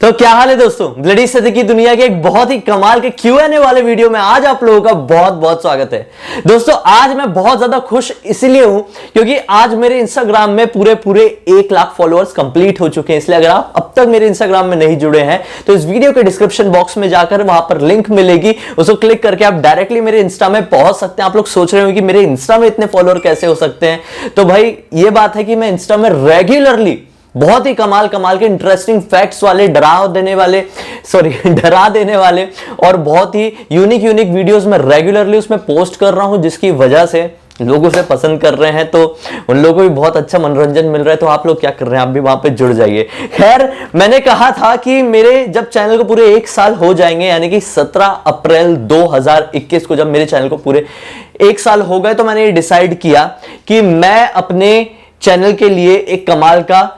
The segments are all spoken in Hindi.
तो क्या हाल है दोस्तों, ब्लडी सदी दुनिया के एक बहुत ही कमाल के Q&A वाले वीडियो में आज आप लोगों का बहुत बहुत स्वागत है। दोस्तों आज मैं बहुत ज्यादा खुश इसलिए हूं क्योंकि आज मेरे इंस्टाग्राम में पूरे 1 लाख फॉलोअर्स कंप्लीट हो चुके हैं। इसलिए अगर आप अब तक मेरे इंस्टाग्राम में नहीं जुड़े हैं तो इस वीडियो के डिस्क्रिप्शन बॉक्स में जाकर वहां पर लिंक मिलेगी, उसको क्लिक करके आप डायरेक्टली मेरे इंस्टा में पहुंच सकते हैं। आप लोग सोच रहे हो कि मेरे इंस्टा में इतने फॉलोअर कैसे हो सकते हैं, तो भाई ये बात है कि मैं इंस्टा में रेगुलरली बहुत ही कमाल के इंटरेस्टिंग फैक्ट्स वाले, डरा देने वाले और बहुत ही यूनिक वीडियोस में रेगुलरली उसमें पोस्ट कर रहा हूं, जिसकी वजह से लोग उसे पसंद कर रहे हैं। तो उन लोगों को भी बहुत अच्छा मनोरंजन मिल रहा है। तो आप लोग क्या कर रहे हैं, आप भी वहां पे जुड़ जाइए। खैर, मैंने कहा था कि मेरे जब चैनल को पूरे 1 साल हो जाएंगे, यानी कि 17 अप्रैल 2021 को जब मेरे चैनल को पूरे 1 साल हो गए, तो मैंने ये डिसाइड किया कि मैं अपने चैनल के लिए एक कमाल का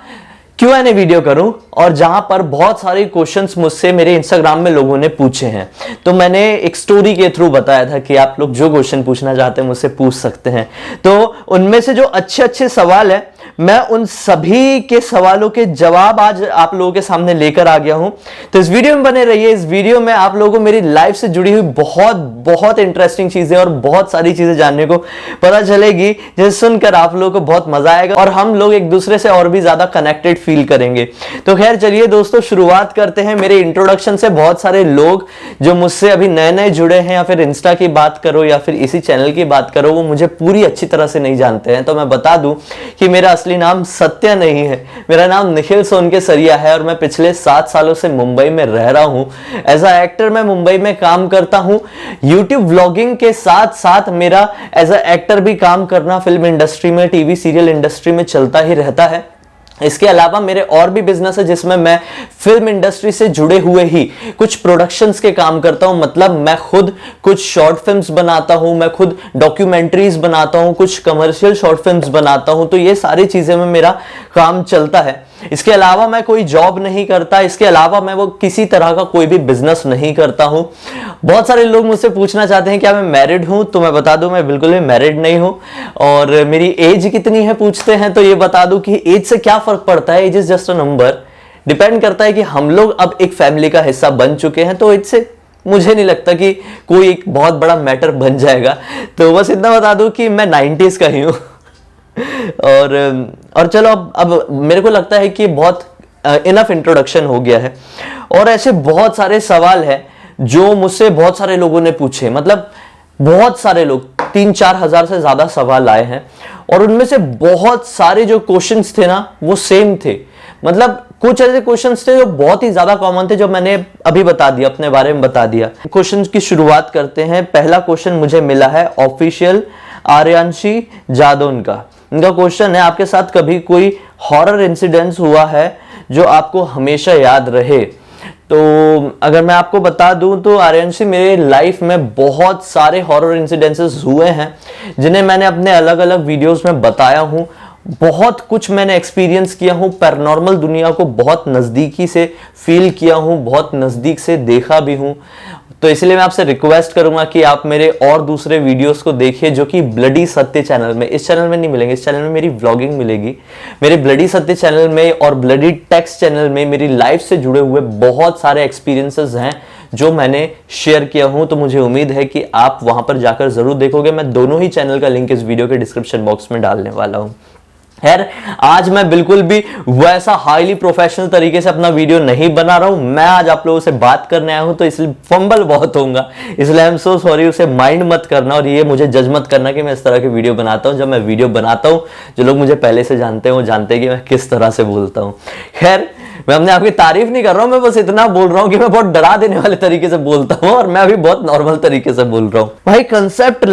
Q&A वीडियो करूं और जहां पर बहुत सारे क्वेश्चंस मुझसे मेरे इंस्टाग्राम में लोगों ने पूछे हैं। तो मैंने एक स्टोरी के थ्रू बताया था कि आप लोग जो क्वेश्चन पूछना चाहते हैं मुझसे पूछ सकते हैं। तो उनमें से जो अच्छे सवाल है, मैं उन सभी के सवालों के जवाब आज आप लोगों के सामने लेकर आ गया हूं। तो इस वीडियो में बने रहिए। इस वीडियो में आप लोगों को मेरी लाइफ से जुड़ी हुई बहुत इंटरेस्टिंग चीजें और बहुत सारी चीजें जानने को पता चलेगी, जिसे सुनकर आप लोगों को बहुत मजा आएगा और हम लोग एक दूसरे से और भी ज्यादा कनेक्टेड फील करेंगे। तो खैर चलिए दोस्तों, शुरुआत करते हैं मेरे इंट्रोडक्शन से। बहुत सारे लोग जो मुझसे अभी नए जुड़े हैं, या फिर इंस्टा की बात करो या फिर इसी चैनल की बात करो, वो मुझे पूरी अच्छी तरह से नहीं जानते हैं। तो मैं बता दूं कि मेरा असली नाम सत्य नहीं है, मेरा नाम निखिल सोनकेसरिया है और मैं पिछले 7 सालों से मुंबई में रह रहा हूं। एज अ एक्टर मैं मुंबई में काम करता हूं। यूट्यूब व्लॉगिंग के साथ साथ मेरा एज अ एक्टर भी काम करना फिल्म इंडस्ट्री में, टीवी सीरियल इंडस्ट्री में चलता ही रहता है। इसके अलावा मेरे और भी बिजनेस है जिसमें मैं फिल्म इंडस्ट्री से जुड़े हुए ही कुछ प्रोडक्शंस के काम करता हूं। मतलब मैं खुद कुछ शॉर्ट फिल्म्स बनाता हूं, मैं खुद डॉक्यूमेंट्रीज बनाता हूं, कुछ कमर्शियल शॉर्ट फिल्म्स बनाता हूं। तो ये सारी चीजें में मेरा काम चलता है। इसके अलावा मैं कोई जॉब नहीं करता। इसके अलावा मैं वो किसी तरह का कोई भी बिजनेस नहीं करता हूं। बहुत सारे लोग मुझसे पूछना चाहते हैं क्या मैं मैरिड हूं, तो मैं बता दूं मैं बिल्कुल भी मैरिड नहीं हूं। और मेरी एज कितनी है पूछते हैं, तो ये बता दूं कि एज से क्या फर्क पड़ता है। Age is just a number. Depend करता है कि हम लोग अब एक फैमिली का हिस्सा बन चुके हैं, तो एज से मुझे नहीं लगता कि कोई एक बहुत बड़ा मैटर बन जाएगा। तो बस इतना बता दूं कि मैं 90s का ही हूं। और चलो अब मेरे को लगता है कि बहुत इनफ इंट्रोडक्शन हो गया है। और ऐसे बहुत सारे सवाल हैं जो मुझसे बहुत सारे लोगों ने पूछे। मतलब बहुत सारे लोग, 3-4 हजार से ज्यादा सवाल आए हैं और उनमें से बहुत सारे जो क्वेश्चंस थे ना, वो सेम थे। मतलब कुछ ऐसे क्वेश्चंस थे जो बहुत ही ज्यादा कॉमन थे, जो मैंने अभी बता दिया, अपने बारे में बता दिया। क्वेश्चंस की शुरुआत करते हैं। पहला क्वेश्चन मुझे मिला है ऑफिशियल आर्यांशी जादौन का। इनका क्वेश्चन है, आपके साथ कभी कोई हॉरर इंसिडेंट्स हुआ है जो आपको हमेशा याद रहे? तो अगर मैं आपको बता दूं तो आर्यांशी, मेरे लाइफ में बहुत सारे हॉरर इंसिडेंसेस हुए हैं जिन्हें मैंने अपने अलग अलग वीडियोस में बताया हूं। बहुत कुछ मैंने एक्सपीरियंस किया हूं, पैरानॉर्मल दुनिया को बहुत नजदीकी से फील किया हूं, बहुत नजदीक से देखा भी हूं। तो इसलिए मैं आपसे रिक्वेस्ट करूंगा कि आप मेरे और दूसरे वीडियोस को देखिए जो कि ब्लडी सत्य चैनल में, इस चैनल में नहीं मिलेंगे। इस चैनल में मेरी व्लॉगिंग मिलेगी। मेरे ब्लडी सत्य चैनल में और ब्लडी टेक्स्ट चैनल में मेरी लाइफ से जुड़े हुए बहुत सारे एक्सपीरियंसेस हैं जो मैंने शेयर किया हूं। तो मुझे उम्मीद है कि आप वहां पर जाकर जरूर देखोगे। मैं दोनों ही चैनल का लिंक इस वीडियो के डिस्क्रिप्शन बॉक्स में डालने वाला हूं। खैर, आज मैं बिल्कुल भी वैसा हाईली प्रोफेशनल तरीके से अपना वीडियो नहीं बना रहा हूं। मैं आज आप लोगों से बात करने आया हूं, तो इसलिए फंबल बहुत होऊंगा, इसलिए आई एम सो सॉरी। उसे माइंड मत करना और ये मुझे जज मत करना कि मैं इस तरह के वीडियो बनाता हूं। जब मैं वीडियो बनाता हूं, जो लोग मुझे पहले से जानते हैं वो जानते हैं कि मैं किस तरह से बोलता हूं। खैर, मैं अपने आपकी तारीफ नहीं कर रहा हूं, मैं बस इतना बोल रहा हूं कि मैं बहुत डरा देने वाले तरीके से बोलता हूं और मैं अभी बहुत नॉर्मल तरीके से बोल रहा हूं। भाई, कंसेप्ट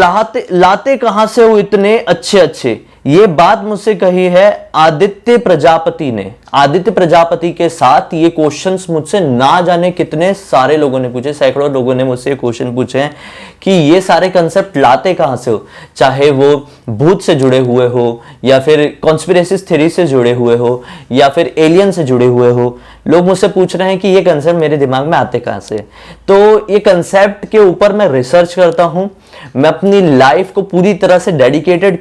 लाते कहां से हो इतने अच्छे? ये बात मुझसे कही है आदित्य प्रजापति ने। आदित्य प्रजापति के साथ ये क्वेश्चंस मुझसे ना जाने कितने सारे लोगों ने पूछे, सैकड़ों लोगों ने मुझसे क्वेश्चन पूछे हैं कि ये सारे कंसेप्ट लाते कहां से हो। चाहे वो भूत से जुड़े हुए हो, या फिर कॉन्स्पिरेसी थ्योरी से जुड़े हुए हो, या फिर एलियन से जुड़े हुए हो। लोग मुझसे पूछ रहे हैं कि ये कंसेप्ट मेरे दिमाग में आते कहां से। तो ये कंसेप्ट के ऊपर मैं रिसर्च करता हूं। मैं अपनी लाइफ को पूरी तरह से डेडिकेटेड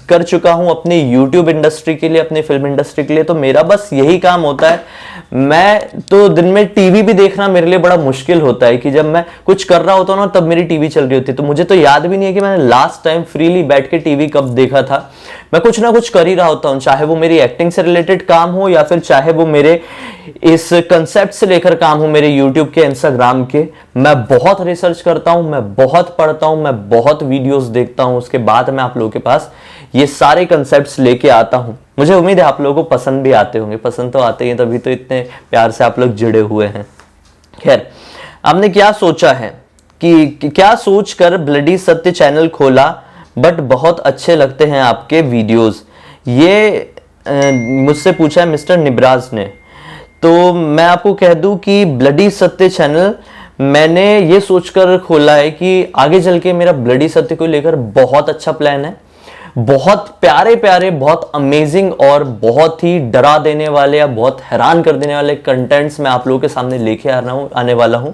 कर चुका चुका हूं अपनी यूट्यूब इंडस्ट्री के लिए, अपनी फिल्म इंडस्ट्री के लिए, तो मेरा बस यही काम होता है। मैं तो दिन में टीवी भी देखना मेरे लिए बड़ा मुश्किल होता है कि जब मैं कुछ कर रहा होता हूं ना तब मेरी टीवी चल रही होती है। तो मुझे तो याद भी नहीं है कि मैंने लास्ट टाइम फ्रीली बैठ के टीवी कब देखा था। मैं कुछ ना कुछ कर ही रहा होता हूं, चाहे वो मेरी एक्टिंग से रिलेटेड काम हो या फिर चाहे वो मेरे इस कंसेप्ट से लेकर काम हो, मेरे यूट्यूब के, इंस्टाग्राम के। मैं बहुत रिसर्च करता हूं, मैं बहुत पढ़ता हूं, मैं बहुत वीडियोस देखता हूं, उसके बाद मैं आप लोगों के पास ये सारे कंसेप्ट्स लेके आता हूं। मुझे उम्मीद है आप लोगों को पसंद भी आते होंगे, पसंद तो आते ही हैं, तभी तो इतने प्यार से आप लोग जुड़े हुए हैं। खैर, आपने क्या सोचा है कि क्या सोच कर ब्लडी सत्य चैनल खोला, बट बहुत अच्छे लगते हैं आपके वीडियोस, ये मुझसे पूछा है मिस्टर निब्राज ने। तो मैं आपको कह दूं कि ब्लडी सत्य चैनल मैंने ये सोचकर खोला है कि आगे चल के मेरा ब्लडी सत्य को लेकर बहुत अच्छा प्लान है। बहुत प्यारे प्यारे, बहुत अमेजिंग और बहुत ही डरा देने वाले या बहुत हैरान कर देने वाले कंटेंट्स मैं आप लोगों के सामने लेके आने वाला हूं,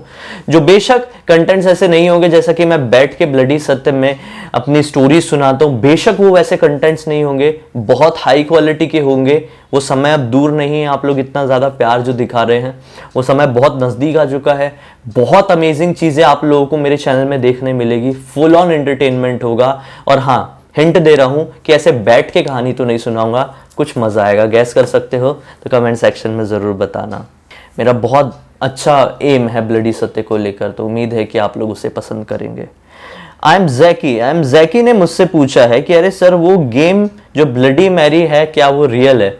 जो बेशक कंटेंट्स ऐसे नहीं होंगे जैसा कि मैं बैठ के ब्लडी सत्य में अपनी स्टोरी सुनाता हूं, बेशक वो वैसे कंटेंट्स नहीं होंगे, बहुत हाई क्वालिटी के होंगे। वो समय अब दूर नहीं है, आप लोग इतना ज्यादा प्यार जो दिखा रहे हैं वो समय बहुत नजदीक आ चुका है। बहुत अमेजिंग चीजें आप लोगों को मेरे चैनल में देखने मिलेगी, फुल ऑन एंटरटेनमेंट होगा। और हाँ, हिंट दे रहा हूं कि ऐसे बैठ के कहानी तो नहीं सुनाऊंगा, कुछ मजा आएगा। गैस कर सकते हो तो कमेंट सेक्शन में जरूर बताना। मेरा बहुत अच्छा एम है ब्लडी सत्य को लेकर, तो उम्मीद है कि आप लोग उसे पसंद करेंगे। आई एम जैकी ने मुझसे पूछा है कि अरे सर, वो गेम जो ब्लडी मैरी है क्या वो रियल है?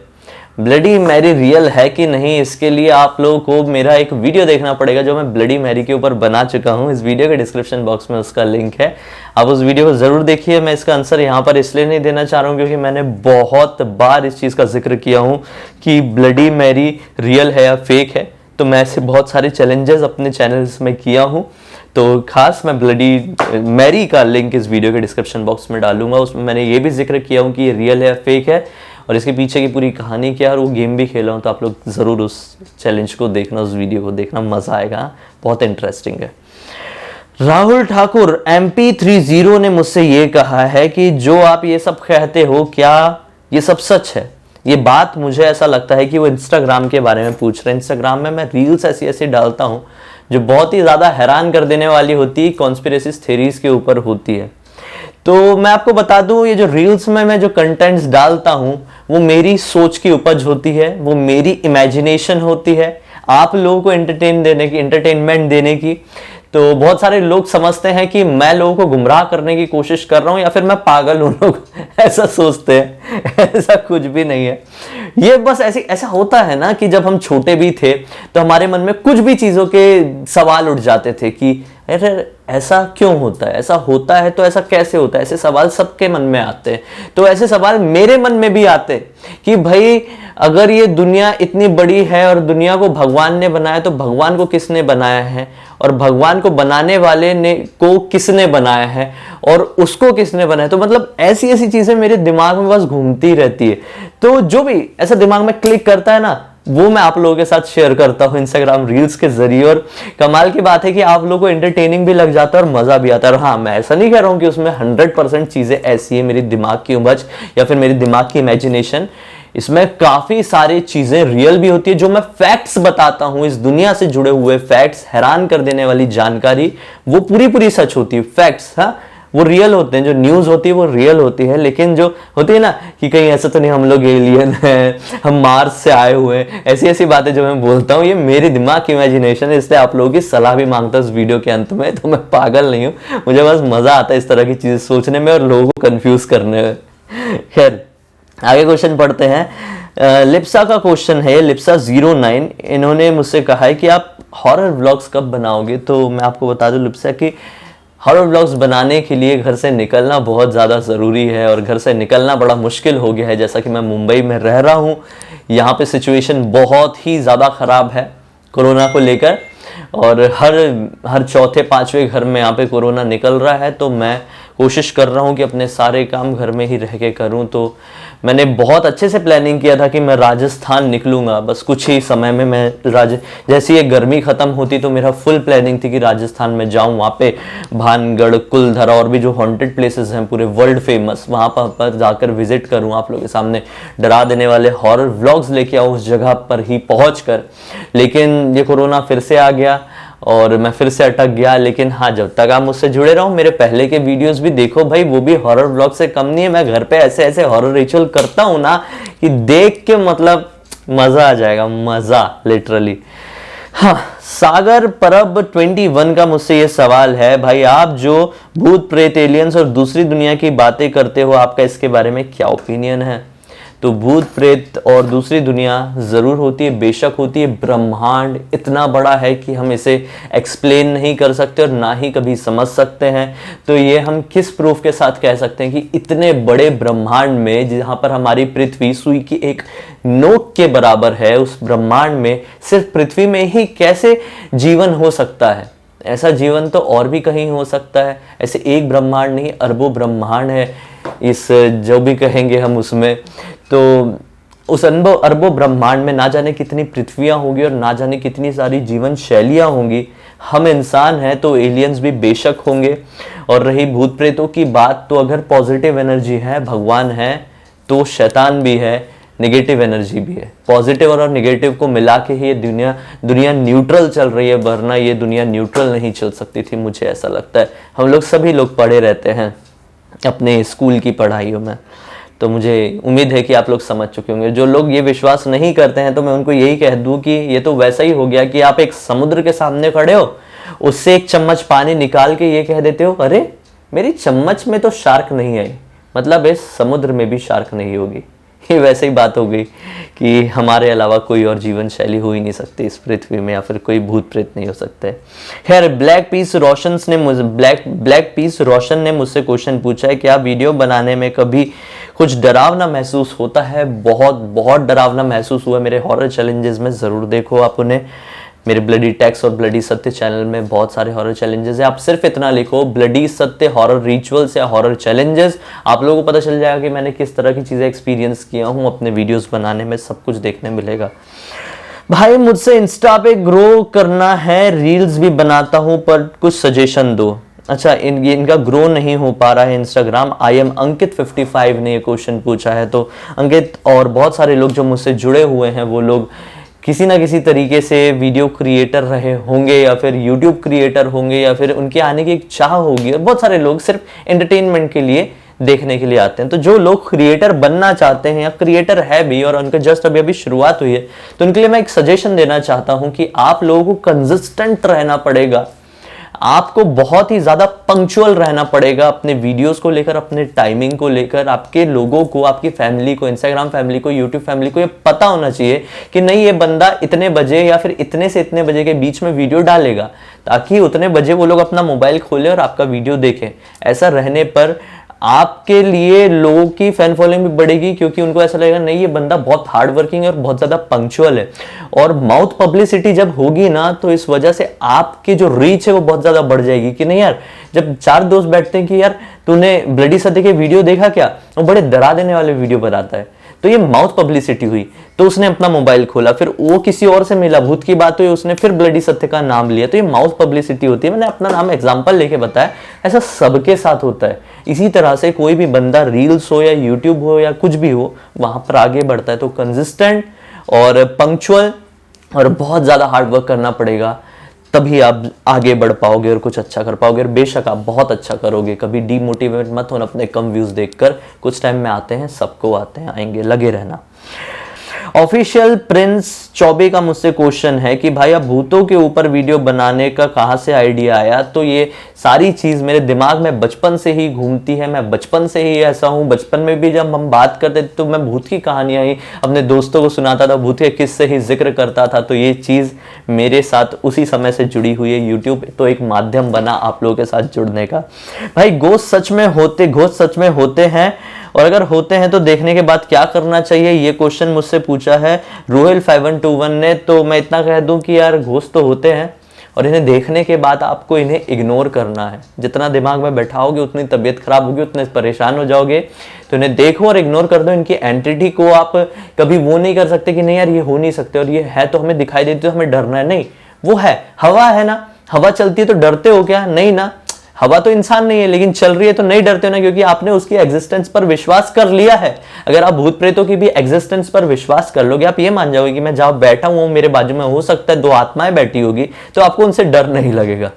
ब्लडी मैरी रियल है कि नहीं, इसके लिए आप लोगों को मेरा एक वीडियो देखना पड़ेगा जो मैं ब्लडी मैरी के ऊपर बना चुका हूं। इस वीडियो के डिस्क्रिप्शन बॉक्स में उसका लिंक है, आप उस वीडियो को जरूर देखिए। मैं इसका आंसर यहाँ पर इसलिए नहीं देना चाह रहा हूँ क्योंकि मैंने बहुत बार इस चीज का जिक्र किया हूँ कि ब्लडी मैरी रियल है या फेक है। तो मैं ऐसे बहुत सारे चैलेंजेस अपने चैनल्स में किया हूँ, तो खास मैं ब्लडी मैरी का लिंक इस वीडियो के डिस्क्रिप्शन बॉक्स में डालूंगा। उसमें मैंने ये भी जिक्र किया हूँ कि ये रियल है, फेक है, और इसके पीछे की पूरी कहानी क्या है, और वो गेम भी खेला हूँ। तो आप लोग ज़रूर उस चैलेंज को देखना, उस वीडियो को देखना, मज़ा आएगा, बहुत इंटरेस्टिंग है। राहुल ठाकुर MP30 ने मुझसे ये कहा है कि जो आप ये सब कहते हो क्या ये सब सच है? ये बात मुझे ऐसा लगता है कि वो इंस्टाग्राम के बारे में पूछ रहे हैं। इंस्टाग्राम में मैं रील्स ऐसी ऐसी डालता हूँ जो बहुत ही ज़्यादा हैरान कर देने वाली होती है, कॉन्स्पिरेसी थ्योरीज के ऊपर होती है। तो मैं आपको बता दूं, ये जो रील्स में मैं जो कंटेंट्स डालता हूं वो मेरी सोच की उपज होती है, वो मेरी इमेजिनेशन होती है, आप लोगों को एंटरटेनमेंट देने की। तो बहुत सारे लोग समझते हैं कि मैं लोगों को गुमराह करने की कोशिश कर रहा हूं या फिर मैं पागल हूं, लोग ऐसा सोचते हैं। ऐसा कुछ भी नहीं है। ये बस ऐसा होता है ना कि जब हम छोटे भी थे तो हमारे मन में कुछ भी चीजों के सवाल उठ जाते थे कि अरे ऐसा क्यों होता है, ऐसा होता है तो ऐसा कैसे होता है, ऐसे सवाल सबके मन में आते हैं। तो ऐसे सवाल मेरे मन में भी आते कि भाई अगर ये दुनिया इतनी बड़ी है और दुनिया को भगवान ने बनाया तो भगवान को किसने बनाया है, और भगवान को बनाने वाले ने को किसने बनाया है, और उसको किसने बनाया। तो मतलब ऐसी ऐसी चीजें मेरे दिमाग में बस घूमती रहती है। तो जो भी ऐसा दिमाग में क्लिक करता है ना, वो मैं आप लोगों के साथ शेयर करता हूँ इंस्टाग्राम रील्स के जरिए। और कमाल की बात है कि आप लोगों को एंटरटेनिंग भी लग जाता है और मजा भी आता है। और हाँ, मैं ऐसा नहीं कह रहा हूँ कि उसमें 100% चीजें ऐसी है, मेरी दिमाग की उमज या फिर मेरी दिमाग की इमेजिनेशन। इसमें काफी सारी चीजें रियल भी होती है, जो मैं फैक्ट्स बताता हूं, इस दुनिया से जुड़े हुए फैक्ट्स, हैरान कर देने वाली जानकारी, वो पूरी सच होती है। फैक्ट्स हाँ वो रियल होते हैं, जो न्यूज होती है वो रियल होती है। लेकिन जो होती है ना कि कहीं ऐसा तो नहीं हम लोग एलियन हैं, हम मार्स से आए हुए हैं, ऐसी ऐसी बातें जो मैं बोलता हूँ ये मेरी दिमाग की इमेजिनेशन है। इसलिए आप लोगों की सलाह भी मांगता हूँ इस वीडियो के अंत में। तो मैं पागल नहीं हूँ, मुझे बस मजा आता है इस तरह की चीजें सोचने में और लोगों को कंफ्यूज करने में। खैर, आगे क्वेश्चन पढ़ते हैं। लिप्सा का क्वेश्चन है, लिप्सा 09। इन्होंने मुझसे कहा है कि आप हॉरर व्लॉग्स कब बनाओगे? तो मैं आपको बता दूं लिप्सा कि हॉरर व्लॉग्स बनाने के लिए घर से निकलना बहुत ज़्यादा ज़रूरी है, और घर से निकलना बड़ा मुश्किल हो गया है। जैसा कि मैं मुंबई में रह रहा हूँ, यहाँ पे सिचुएशन बहुत ही ज़्यादा ख़राब है कोरोना को लेकर, और हर चौथे पांचवें घर में यहाँ पे कोरोना निकल रहा है। तो मैं कोशिश कर रहा हूँ कि अपने सारे काम घर में ही रह के करूँ। तो मैंने बहुत अच्छे से प्लानिंग किया था कि मैं राजस्थान निकलूँगा, बस कुछ ही समय में मैं जैसे ये गर्मी ख़त्म होती तो मेरा फुल प्लानिंग थी कि राजस्थान में जाऊँ, वहाँ पे भानगढ़, कुलधरा और भी जो हॉन्टेड प्लेसेस हैं पूरे वर्ल्ड फेमस, वहाँ पर जाकर विजिट करूँ, आप लोगों के सामने डरा देने वाले हॉरर व्लॉग्स लेके आऊँ उस जगह पर ही पहुँच कर। लेकिन ये कोरोना फिर से आ गया और मैं फिर से अटक गया। लेकिन हाँ, जब तक आप मुझसे जुड़े रहो, मेरे पहले के वीडियोस भी देखो भाई, वो भी हॉरर व्लॉग से कम नहीं है। मैं घर पे ऐसे ऐसे हॉरर रिचुअल करता हूँ ना कि देख के मतलब मजा आ जाएगा, मजा लिटरली। हाँ, सागर परब 21 का मुझसे ये सवाल है, भाई आप जो भूत प्रेत एलियंस और दूसरी दुनिया की बातें करते हो, आपका इसके बारे में क्या ओपिनियन है? तो भूत प्रेत और दूसरी दुनिया ज़रूर होती है, बेशक होती है। ब्रह्मांड इतना बड़ा है कि हम इसे एक्सप्लेन नहीं कर सकते और ना ही कभी समझ सकते हैं। तो ये हम किस प्रूफ के साथ कह सकते हैं कि इतने बड़े ब्रह्मांड में, जहाँ पर हमारी पृथ्वी सुई की एक नोक के बराबर है, उस ब्रह्मांड में सिर्फ पृथ्वी में ही कैसे जीवन हो सकता है? ऐसा जीवन तो और भी कहीं हो सकता है। ऐसे एक ब्रह्मांड नहीं, अरबों ब्रह्मांड है इस जो भी कहेंगे हम उसमें। तो उस अरबों ब्रह्मांड में ना जाने कितनी पृथ्वियां होंगी और ना जाने कितनी सारी जीवन शैलियां होंगी। हम इंसान हैं तो एलियंस भी बेशक होंगे। और रही भूत प्रेतों की बात, तो अगर पॉजिटिव एनर्जी है, भगवान है, तो शैतान भी है, नेगेटिव एनर्जी भी है। पॉजिटिव और नेगेटिव को मिला के ही ये दुनिया न्यूट्रल चल रही है, वरना ये दुनिया न्यूट्रल नहीं चल सकती थी, मुझे ऐसा लगता है। हम लोग सभी लोग पढ़े रहते हैं अपने स्कूल की पढ़ाइयों में, तो मुझे उम्मीद है कि आप लोग समझ चुके होंगे। जो लोग ये विश्वास नहीं करते हैं, तो मैं उनको यही कह दूं कि ये तो वैसा ही हो गया कि आप एक समुद्र के सामने खड़े हो, उससे एक चम्मच पानी निकाल के ये कह देते हो, अरे मेरी चम्मच में तो शार्क नहीं आई, मतलब इस समुद्र में भी शार्क नहीं होगी। ये वैसे ही बात हो गई कि हमारे अलावा कोई और जीवन शैली हो ही नहीं सकती इस पृथ्वी में, या फिर कोई भूत प्रेत नहीं हो सकते। खैर, ब्लैक पीस रोशन ने मुझसे क्वेश्चन पूछा है, क्या वीडियो बनाने में कभी कुछ डरावना महसूस होता है? बहुत बहुत डरावना महसूस हुआ मेरे हॉरर चैलेंजेस में, ज़रूर देखो आप उन्हें। मेरे ब्लडी टैक्स और ब्लडी सत्य चैनल में बहुत सारे हॉरर चैलेंजेस हैं। आप सिर्फ इतना लिखो, ब्लडी सत्य हॉरर रिचुअल्स या हॉरर चैलेंजेस, आप लोगों को पता चल जाएगा कि मैंने किस तरह की चीज़ें एक्सपीरियंस किया हूँ अपने वीडियोस बनाने में, सब कुछ देखने मिलेगा। भाई मुझसे इंस्टा पे ग्रो करना है, रील्स भी बनाता हूँ, पर कुछ सजेशन दो। अच्छा, इनका ग्रो नहीं हो पा रहा है इंस्टाग्राम। आई एम अंकित 55 ने ये क्वेश्चन पूछा है। तो अंकित और बहुत सारे लोग जो मुझसे जुड़े हुए हैं, वो लोग किसी ना किसी तरीके से वीडियो क्रिएटर रहे होंगे, या फिर यूट्यूब क्रिएटर होंगे, या फिर उनके आने की एक चाह होगी। और बहुत सारे लोग सिर्फ एंटरटेनमेंट के लिए देखने के लिए आते हैं। तो जो लोग क्रिएटर बनना चाहते हैं या क्रिएटर है भी और उनका जस्ट अभी अभी शुरुआत हुई है, तो उनके लिए मैं एक सजेशन देना चाहता हूं कि आप लोगों को कंसिस्टेंट रहना पड़ेगा। आपको बहुत ही ज्यादा पंक्चुअल रहना पड़ेगा अपने वीडियोस को लेकर, अपने टाइमिंग को लेकर। आपके लोगों को, आपकी फैमिली को, इंस्टाग्राम फैमिली को, यूट्यूब फैमिली को ये पता होना चाहिए कि नहीं, ये बंदा इतने बजे या फिर इतने से इतने बजे के बीच में वीडियो डालेगा, ताकि उतने बजे वो लोग अपना मोबाइल खोले और आपका वीडियो देखें। ऐसा रहने पर आपके लिए लोगों की फैन फॉलोइंग भी बढ़ेगी, क्योंकि उनको ऐसा लगेगा नहीं, ये बंदा बहुत हार्ड वर्किंग है और बहुत ज्यादा पंक्चुअल है। और माउथ पब्लिसिटी जब होगी ना, तो इस वजह से आपकी जो रीच है वो बहुत ज्यादा बढ़ जाएगी कि नहीं यार, जब चार दोस्त बैठते हैं कि यार तूने ब्लडी सत्य के वीडियो देखा क्या, वो बड़े डरा देने वाले वीडियो बनाता है, तो ये माउथ पब्लिसिटी हुई। तो उसने अपना मोबाइल खोला, फिर वो किसी और से मिला, भूत की बात हुई, उसने फिर ब्लडी सत्य का नाम लिया, तो ये माउथ पब्लिसिटी होती है। मैंने अपना नाम एग्जांपल लेके बताया, ऐसा सबके साथ होता है। इसी तरह से कोई भी बंदा रील्स हो या यूट्यूब हो या कुछ भी हो, वहां पर आगे बढ़ता है। तो कंसिस्टेंट और पंक्चुअल और बहुत ज्यादा हार्ड वर्क करना पड़ेगा, तभी आप आगे बढ़ पाओगे और कुछ अच्छा कर पाओगे। और बेशक आप बहुत अच्छा करोगे, कभी डीमोटिवेट मत होना अपने कम व्यूज देखकर। कुछ टाइम में आते हैं, सबको आते हैं, आएंगे, लगे रहना। ऑफिशियल प्रिंस चौबे का मुझसे क्वेश्चन है कि भाई अब भूतों के ऊपर वीडियो बनाने का कहां से आइडिया आया? तो ये सारी चीज मेरे दिमाग में बचपन से ही घूमती है, मैं बचपन से ही ऐसा हूं। बचपन में भी जब हम बात करते थे तो मैं भूत की कहानियां ही अपने दोस्तों को सुनाता था, भूत के किस्से ही जिक्र करता था। तो ये चीज मेरे साथ उसी समय से जुड़ी हुई है। यूट्यूब तो एक माध्यम बना आप लोगों के साथ जुड़ने का। भाई घोस्ट सच में होते हैं, और अगर होते हैं तो देखने के बाद क्या करना चाहिए? ये क्वेश्चन मुझसे पूछा है रोहिल 5121 ने। तो मैं इतना कह दूं कि यार घोस्ट तो होते हैं, और इन्हें देखने के बाद आपको इन्हें इग्नोर करना है। जितना दिमाग में बैठाओगे उतनी तबीयत खराब होगी, उतने परेशान हो जाओगे। तो इन्हें देखो और इग्नोर कर दो। इनकी एंटिटी को आप कभी वो नहीं कर सकते कि नहीं यार ये हो नहीं सकते, और ये है तो हमें दिखाई देती तो हमें डरना है, नहीं। वो है, हवा है ना, हवा चलती है तो डरते हो क्या? नहीं ना, हवा तो इंसान नहीं है लेकिन चल रही है तो नहीं डरते हो ना, क्योंकि आपने उसकी एग्जिस्टेंस पर विश्वास कर लिया है। अगर आप भूत प्रेतों की भी एग्जिस्टेंस पर विश्वास कर लोगे, आप ये मान जाओगे कि मैं जहां बैठा हूं मेरे बाजू में हो सकता है 2 आत्माएं बैठी होगी, तो आपको उनसे डर नहीं लगेगा।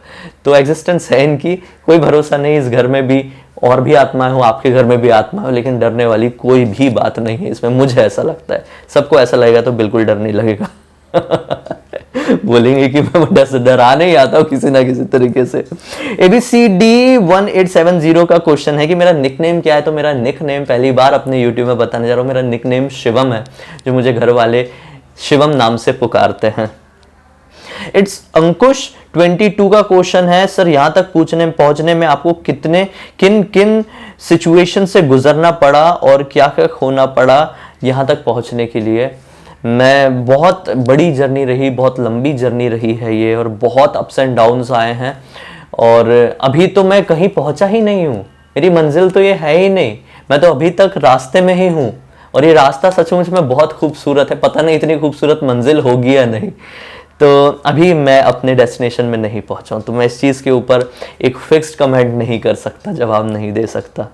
तो एग्जिस्टेंस है इनकी, कोई भरोसा नहीं। इस घर में भी और भी आत्माएं हो, आपके घर में भी आत्मा हो, लेकिन डरने वाली कोई भी बात नहीं है इसमें, मुझे ऐसा लगता है। सबको ऐसा लगेगा तो बिल्कुल डर नहीं लगेगा। बोलेंगे कि मैं डराने ही आता हूं किसी ना किसी तरीके से। ABCD 1870 का क्वेश्चन है कि मेरा निकनेम क्या है। तो मेरा निकनेम पहली बार अपने YouTube में बताने जा रहा हूं। मेरा निकनेम शिवम है, जो मुझे घर वाले शिवम नाम से पुकारते हैं। इट्स अंकुश 22 का क्वेश्चन है, सर यहां तक पहुंचने में आपको किन किन सिचुएशन से गुजरना पड़ा और क्या क्या खोना पड़ा यहां तक पहुंचने के लिए? मैं बहुत बड़ी जर्नी रही, बहुत लंबी जर्नी रही है ये, और बहुत अप्स एंड डाउन्स आए हैं, और अभी तो मैं कहीं पहुंचा ही नहीं हूँ। मेरी मंजिल तो ये है ही नहीं, मैं तो अभी तक रास्ते में ही हूँ। और ये रास्ता सचमुच में बहुत खूबसूरत है, पता नहीं इतनी खूबसूरत मंजिल होगी या नहीं। तो अभी मैं अपने डेस्टिनेशन में नहीं पहुंचा हूं, तो मैं इस चीज़ के ऊपर एक फिक्स्ड कमेंट नहीं कर सकता, जवाब नहीं दे सकता।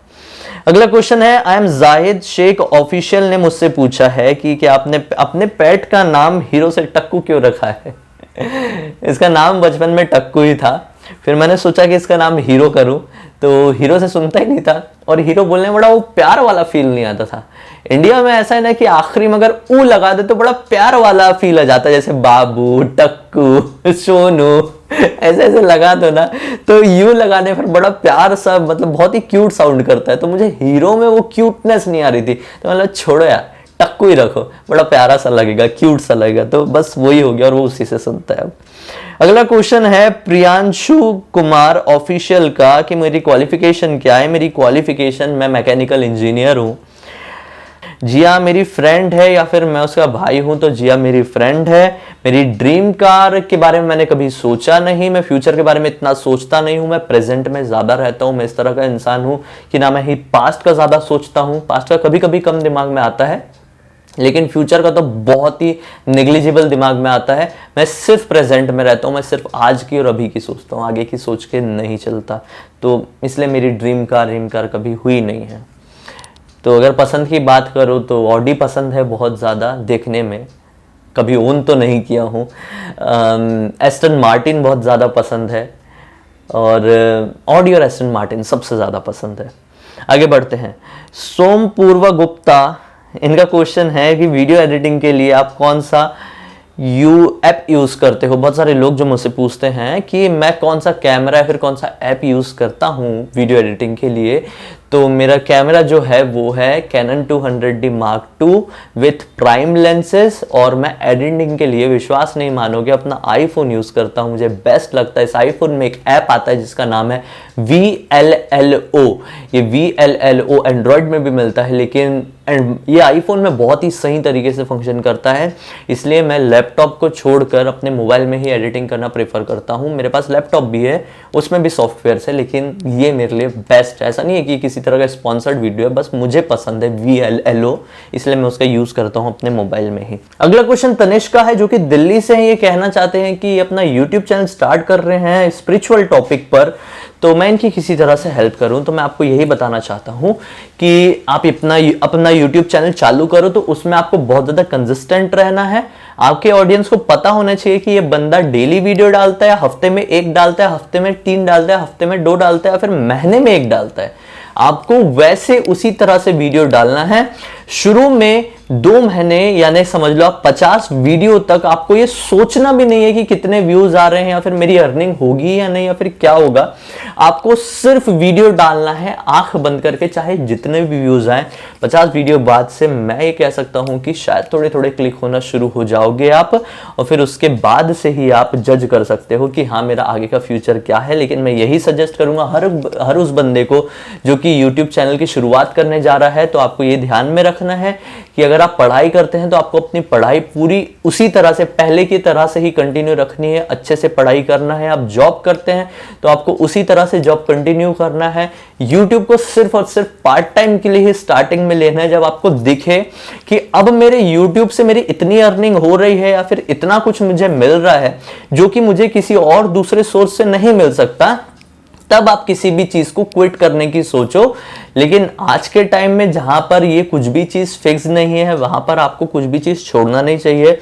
अगला क्वेश्चन है, I am Zahid Sheikh official ने मुझसे पूछा है कि क्या आपने अपने पेट का नाम हीरो से टक्कू क्यों रखा है? इसका नाम बचपन में टक्कू ही था, फिर मैंने सोचा कि इसका नाम हीरो करूं, तो हीरो से सुनता ही नहीं था, और हीरो बोलने में बड़ा वो प्यार वाला फील नहीं आता था। इंडिया में ऐसा है ना कि आखिरी में अगर ऊ लगा दे तो बड़ा प्यार वाला फील आ जाता है, जैसे बाबू, टक्कू, सोनू, ऐसे ऐसे लगा दो ना, तो यू लगाने पर बड़ा प्यार सा, मतलब बहुत ही क्यूट साउंड करता है। तो मुझे हीरो में वो क्यूटनेस नहीं आ रही थी, तो मतलब छोड़ो यार, टक्कू ही रखो, बड़ा प्यारा सा लगेगा, क्यूट सा लगेगा। तो बस वही हो गया, और वो उसी से सुनता है। अब अगला क्वेश्चन है प्रियांशु कुमार ऑफिशियल का कि मेरी क्वालिफिकेशन क्या है। मेरी क्वालिफिकेशन, मैं मैकेनिकल इंजीनियर हूँ। जिया मेरी फ्रेंड है या फिर मैं उसका भाई हूं? तो जिया मेरी फ्रेंड है। मेरी ड्रीम कार के बारे में मैंने कभी सोचा नहीं, मैं फ्यूचर के बारे में इतना सोचता नहीं हूं, मैं प्रेजेंट में ज्यादा रहता हूं। मैं इस तरह का इंसान हूं कि ना मैं ही पास्ट का ज्यादा सोचता हूं, पास्ट का कभी कभी कम दिमाग में आता है, लेकिन फ्यूचर का तो बहुत ही नेग्लिजिबल दिमाग में आता है। मैं सिर्फ प्रेजेंट में रहता हूँ, मैं सिर्फ आज की और अभी की सोचता हूँ, आगे की सोच के नहीं चलता। तो इसलिए मेरी ड्रीम कार कभी हुई नहीं है। तो अगर पसंद की बात करूँ तो ऑडी पसंद है बहुत ज़्यादा देखने में, कभी ओन तो नहीं किया हूँ। एस्टन मार्टिन बहुत ज़्यादा पसंद है, और ऑडी और एस्टन मार्टिन सबसे ज़्यादा पसंद है। आगे बढ़ते हैं। सोमपूर्वा गुप्ता, इनका क्वेश्चन है कि वीडियो एडिटिंग के लिए आप कौन सा ऐप यूज करते हो? बहुत सारे लोग जो मुझसे पूछते हैं कि मैं कौन सा कैमरा या फिर कौन सा ऐप यूज करता हूँ वीडियो एडिटिंग के लिए। तो मेरा कैमरा जो है वो है Canon 200D Mark II with prime lenses, और मैं एडिटिंग के लिए, विश्वास नहीं मानोगे, अपना आईफोन यूज करता हूँ। मुझे बेस्ट लगता है। इस आईफोन में एक ऐप आता है जिसका नाम है VLLO। ये VLLO एंड्रॉयड में भी मिलता है, लेकिन ये आईफोन में बहुत ही सही तरीके से फंक्शन करता है। इसलिए मैं लैपटॉप को छोड़कर अपने मोबाइल में ही एडिटिंग करना प्रेफर करता हूँ। मेरे पास लैपटॉप भी है, उसमें भी सॉफ्टवेयर है, लेकिन ये मेरे लिए बेस्ट है। ऐसा नहीं है कि किसी तरह का स्पॉन्सर्ड वीडियो है, बस मुझे पसंद है VLLO, इसलिए मैं उसका यूज करता हूँ अपने मोबाइल में ही। अगला क्वेश्चन तनिष्का है जो कि दिल्ली से है। ये कहना चाहते हैं कि अपना यूट्यूब चैनल स्टार्ट कर रहे हैं स्पिरिचुअल टॉपिक पर, तो मैं इनकी किसी तरह से हेल्प करूं। तो मैं आपको यही बताना चाहता हूं कि आप अपना यूट्यूब चैनल चालू करो, तो उसमें आपको बहुत ज्यादा कंसिस्टेंट रहना है। आपके ऑडियंस को पता होना चाहिए कि ये बंदा डेली वीडियो डालता है, हफ्ते में 1 डालता है, हफ्ते में 3 डालता है, हफ्ते में 2 डालता है, या फिर महीने में 1 डालता है। आपको वैसे उसी तरह से वीडियो डालना है। शुरू में 2 महीने यानी समझ लो आप 50 वीडियो तक आपको ये सोचना भी नहीं है कि कितने व्यूज आ रहे हैं या फिर मेरी अर्निंग होगी या नहीं या फिर क्या होगा। आपको सिर्फ वीडियो डालना है आंख बंद करके, चाहे जितने भी व्यूज आए। 50 वीडियो बाद से मैं ये कह सकता हूं कि शायद थोड़े थोड़े क्लिक होना शुरू हो जाओगे आप, और फिर उसके बाद से ही आप जज कर सकते हो कि हाँ मेरा आगे का फ्यूचर क्या है। लेकिन मैं यही सजेस्ट करूंगा हर उस बंदे को जो कि यूट्यूब चैनल की शुरुआत करने जा रहा है, तो आपको ये ध्यान में रखना है कि अगर आप पढ़ाई करते हैं तो आपको अपनी पढ़ाई पूरी उसी तरह से, पहले की तरह से ही कंटिन्यू रखनी है, अच्छे से पढ़ाई करना है। आप जॉब करते हैं तो आपको उसी तरह से जॉब कंटिन्यू करना है। यूट्यूब को सिर्फ और सिर्फ पार्ट टाइम के लिए ही स्टार्टिंग में लेना है। जब आपको दिखे कि अब मेरे यूट्यूब से मेरी इतनी अर्निंग हो रही है या फिर इतना कुछ मुझे मिल रहा है जो कि मुझे किसी और दूसरे सोर्स से नहीं मिल सकता, तब आप किसी भी चीज को क्विट करने की सोचो। लेकिन आज के टाइम में जहां पर ये कुछ भी चीज फिक्स नहीं है, वहां पर आपको कुछ भी चीज छोड़ना नहीं चाहिए।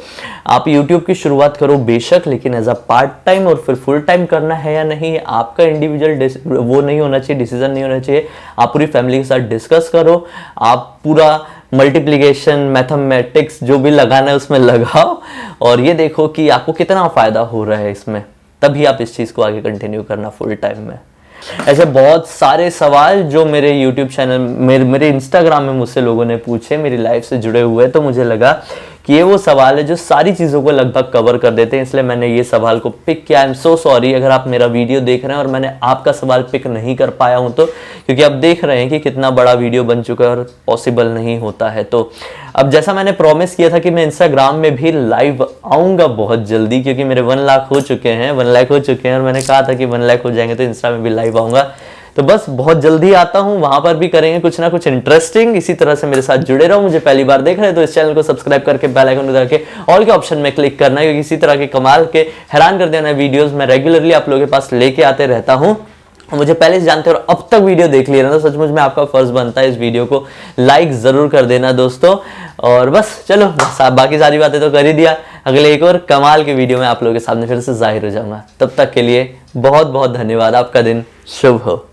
आप YouTube की शुरुआत करो बेशक, लेकिन एज अ पार्ट टाइम और फिर फुल टाइम करना है या नहीं, आपका इंडिविजुअल वो नहीं होना चाहिए, डिसीजन नहीं होना चाहिए। आप पूरी फैमिली के साथ डिस्कस करो, आप पूरा मल्टीप्लिकेशन, मैथमेटिक्स जो भी लगाना है उसमें लगाओ और ये देखो कि आपको कितना फायदा हो रहा है इसमें, तभी आप इस चीज को आगे कंटिन्यू करना फुल टाइम में। ऐसे बहुत सारे सवाल जो मेरे YouTube चैनल, मेरे इंस्टाग्राम में मुझसे लोगों ने पूछे, मेरी लाइफ से जुड़े हुए, तो मुझे लगा कि ये वो सवाल है जो सारी चीज़ों को लगभग कवर कर देते हैं, इसलिए मैंने ये सवाल को पिक किया। आई एम सो सॉरी अगर आप मेरा वीडियो देख रहे हैं और मैंने आपका सवाल पिक नहीं कर पाया हूं तो, क्योंकि आप देख रहे हैं कि कितना बड़ा वीडियो बन चुका है और पॉसिबल नहीं होता है। तो अब जैसा मैंने प्रॉमिस किया था कि मैं इंस्टाग्राम में भी लाइव आऊँगा बहुत जल्दी, क्योंकि मेरे 1 लाख हो चुके हैं, 1 लाख हो चुके हैं और मैंने कहा था कि 1 लाख हो जाएंगे तो इंस्टा में भी लाइव आऊँगा। तो बस बहुत जल्दी आता हूं, वहां पर भी करेंगे कुछ ना कुछ इंटरेस्टिंग। इसी तरह से मेरे साथ जुड़े रहो। मुझे पहली बार देख रहे हैं तो इस चैनल को सब्सक्राइब करके बेल आइकन दबा के ऑल के ऑप्शन में क्लिक करना है, क्योंकि इसी तरह के कमाल के हैरान कर देना वीडियोस मैं रेगुलरली आप लोगों के पास लेके आते रहता हूं। मुझे पहले से जानते हो और अब तक वीडियो देख लिया ना, तो सचमुच में आपका फर्ज बनता है इस वीडियो को लाइक जरूर कर देना दोस्तों। और बस चलो, बाकी सारी बातें तो कर ही दिया। अगले एक और कमाल के वीडियो में आप लोगों के सामने फिर से जाहिर हो जाऊंगा। तब तक के लिए बहुत बहुत धन्यवाद। आपका दिन शुभ हो।